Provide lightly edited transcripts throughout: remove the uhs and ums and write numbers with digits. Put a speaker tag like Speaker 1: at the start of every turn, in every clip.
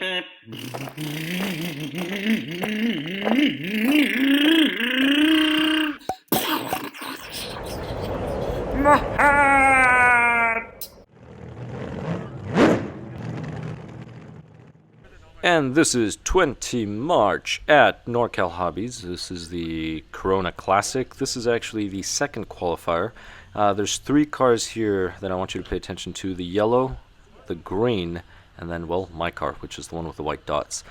Speaker 1: And this is 20 March at Norcal Hobbies. This is the Corona Classic. This is actually the second qualifier. There's three cars here that I want you to pay attention to. The yellow, the green, and then, well, my car, which is the one with the white dots.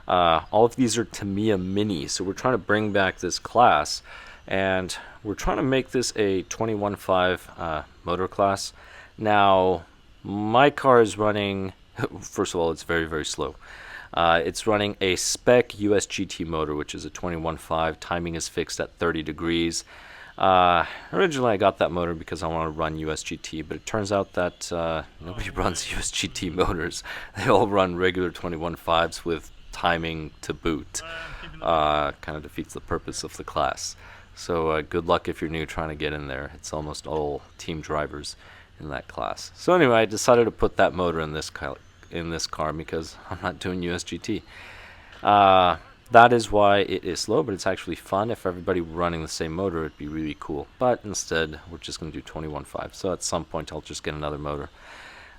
Speaker 1: All of these are Tamiya Minis, so we're trying to bring back this class, and we're trying to make this a 21.5 motor class. Now, my car is running, first of all, it's very, very slow. It's running a spec USGT motor, which is a 21.5. Timing is fixed at 30 degrees. Originally, I got that motor because I want to run USGT, but it turns out that nobody runs USGT motors. They all run regular 21.5s with timing to boot. Kind of defeats the purpose of the class. So good luck if you're new trying to get in there. It's almost all team drivers in that class. So anyway, I decided to put that motor in this car because I'm not doing USGT. That is why it is slow, but it's actually fun. If everybody were running the same motor, it'd be really cool. But instead, we're just going to do 21.5. So at some point, I'll just get another motor.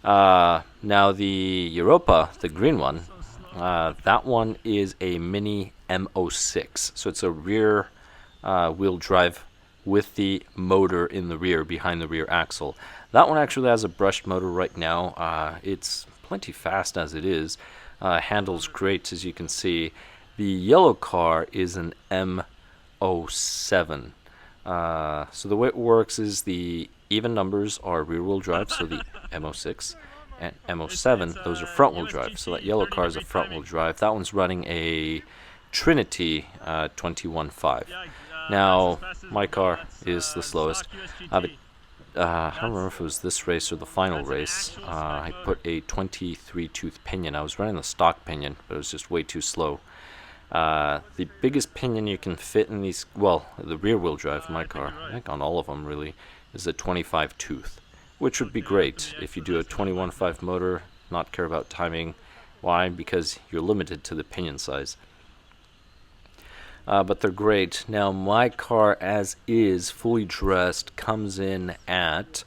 Speaker 1: Now the Europa, the green one, that one is a mini M06. So it's a rear wheel drive with the motor in the rear, behind the rear axle. That one actually has a brushed motor right now. It's plenty fast as it is. Handles great, as you can see. The yellow car is an M07. So the way it works is the even numbers are rear-wheel drive, so the M06 and M07, those are front-wheel drive. So that yellow car is a front-wheel drive. That one's running a Trinity 21.5. Now, my car is the slowest. I don't remember if it was this race or the final race. I put a 23-tooth pinion. I was running the stock pinion, but it was just way too slow. The biggest pinion you can fit in these, well, the rear-wheel drive, my car, I think on all of them really, is a 25-tooth, which would be great if you do a 21.5 motor, not care about timing. Why? Because you're limited to the pinion size. But they're great. Now, my car, as is, fully dressed, comes in at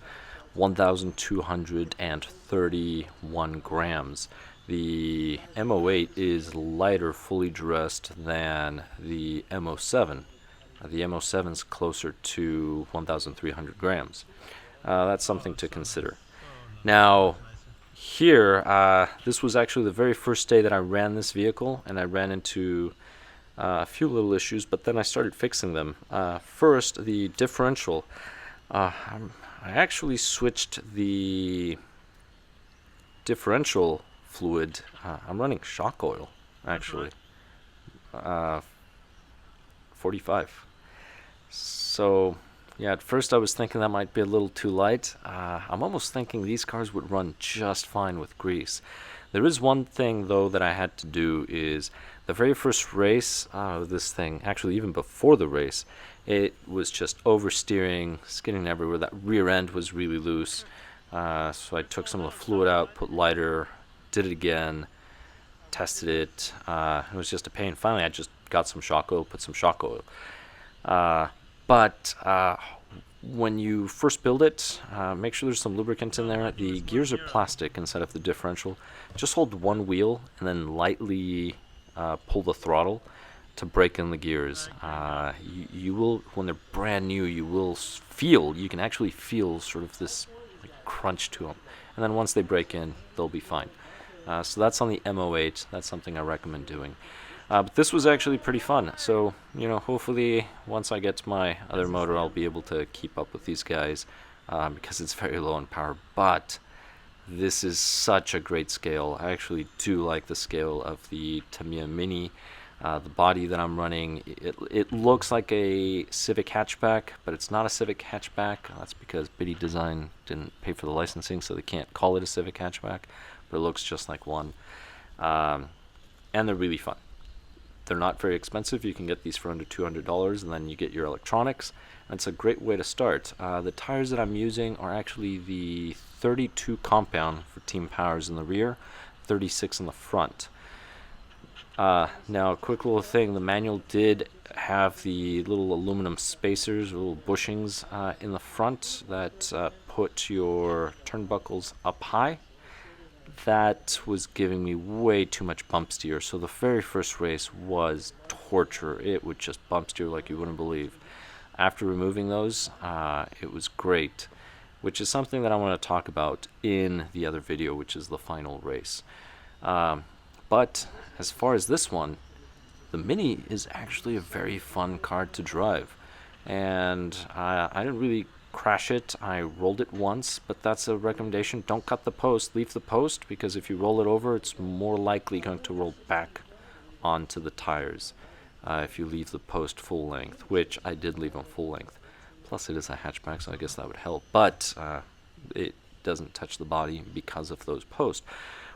Speaker 1: 1,231 grams. The M08 is lighter, fully dressed, than the M07. The M07 is closer to 1,300 grams. That's something to consider. Now, here, this was actually the very first day that I ran this vehicle, and I ran into a few little issues, but then I started fixing them. First, the differential. I actually switched the differential fluid. I'm running shock oil, actually. 45. So, yeah, at first I was thinking that might be a little too light. I'm almost thinking these cars would run just fine with grease. There is one thing, though, that I had to do is the very first race, this thing, actually even before the race, it was just oversteering, skidding everywhere. That rear end was really loose. So I took some of the fluid out, put lighter, did it again, tested it. It was just a pain. Finally, I just got some shock oil, put some shock oil. But when you first build it, make sure there's some lubricant in there. The gears are plastic instead of the differential. Just hold one wheel and then lightly pull the throttle to break in the gears. You will, when they're brand new, you can actually feel sort of this like crunch to them. And then once they break in, they'll be fine. So that's on the M08. That's something I recommend doing. But this was actually pretty fun. So, hopefully once I get to my other motor, I'll be able to keep up with these guys because it's very low in power. But this is such a great scale. I actually do like the scale of the Tamiya Mini. The body that I'm running, it looks like a Civic hatchback, but it's not a Civic hatchback. That's because Biddy Design didn't pay for the licensing, so they can't call it a Civic hatchback, but it looks just like one. And they're really fun. They're not very expensive. You can get these for under $200, and then you get your electronics. And it's a great way to start. The tires that I'm using are actually the 32 compound for Team Powers in the rear, 36 in the front. Now, a quick little thing, the manual did have the little aluminum spacers, little bushings in the front that put your turnbuckles up high. That was giving me way too much bump steer, so the very first race was torture. It would just bump steer like you wouldn't believe. After removing those, it was great, which is something that I want to talk about in the other video, which is the final race. But as far as this one, the Mini is actually a very fun car to drive, and I didn't really crash it. I rolled it once, but that's a recommendation. Don't cut the post, leave the post, because if you roll it over, it's more likely going to roll back onto the tires if you leave the post full length, which I did leave on full length. Plus it is a hatchback, so I guess that would help, but it doesn't touch the body because of those posts,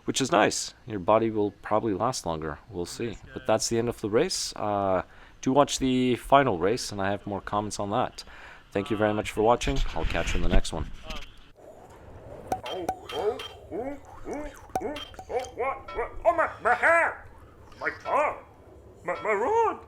Speaker 1: which is nice. Your body will probably last longer, we'll see. But that's the end of the race. Do watch the final race, and I have more comments on that. Thank you very much for watching. I'll catch you in the next one.
Speaker 2: Oh, my hair! My arm! My rod!